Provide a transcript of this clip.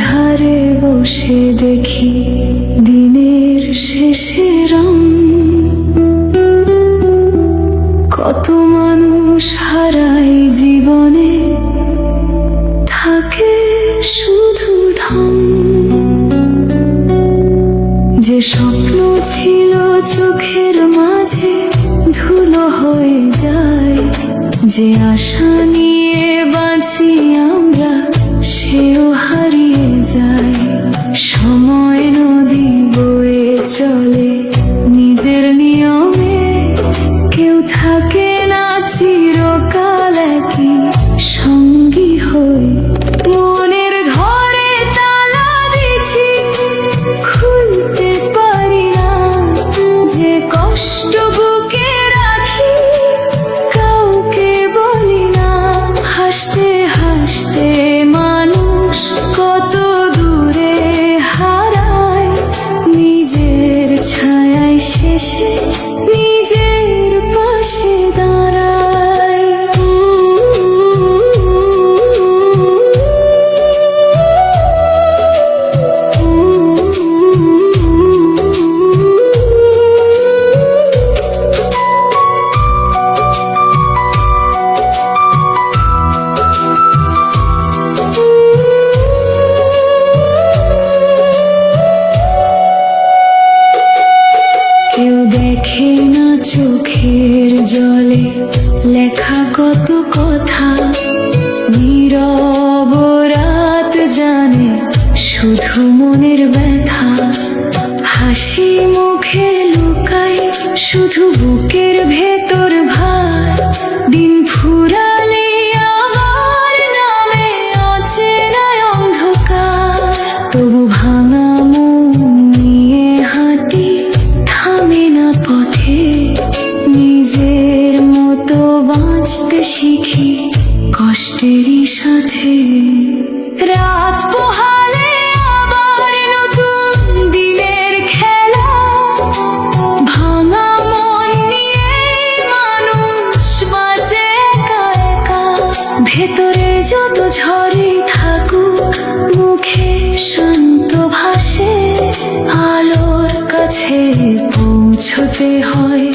ধারে বসে দেখি দিনের শেষে রং, কত মানুষ হারায় জীবনে, থাকে শুধু ঢং। যে স্বপ্ন ছিল চোখের মাঝে ধুলো হয়ে যায়, যে আশা নিয়ে বাঁচি আমরা সেও হারিয়ে যায়। সময় নদী বয়ে চলে নিজের নিয়মে, কেউ থাকে না চিরকাল একই সঙ্গী হয়ে। মনের ঘরে তালা দিছি, খুলতে পারি না, যে কষ্ট বুকে রাখি কাউকে বলি না। হাসতে হাসতে মানুষ কত দূরে হারায়, নিজের ছায়ায় শেষে নিজের পাশে দাঁড়ায়। কেউ দেখে না চোখের জলে লেখা কত কথা, নীরব রাত জানে শুধু মনের ব্যথা। হাসি মুখে লুকাই শুধু বুকের ভেতর ভার, দিন ফুরালে আবার নামে অচেনায় অন্ধকার। তবু ভাঙা মন নিয়ে হাঁটি, থামে না পথে, নিজের মতো বাঁচতে শিখি কষ্টেরই সাথে। রাত পোহালে আবার নতুন দিনের খেলা, ভাঙা মন নিয়ে মানুষ বাঁচে একা একা। ভেতরে যত ঝড়ই থাকুক মুখে শান্ত ভাসে, আলোর কাছে পৌঁছতে হয়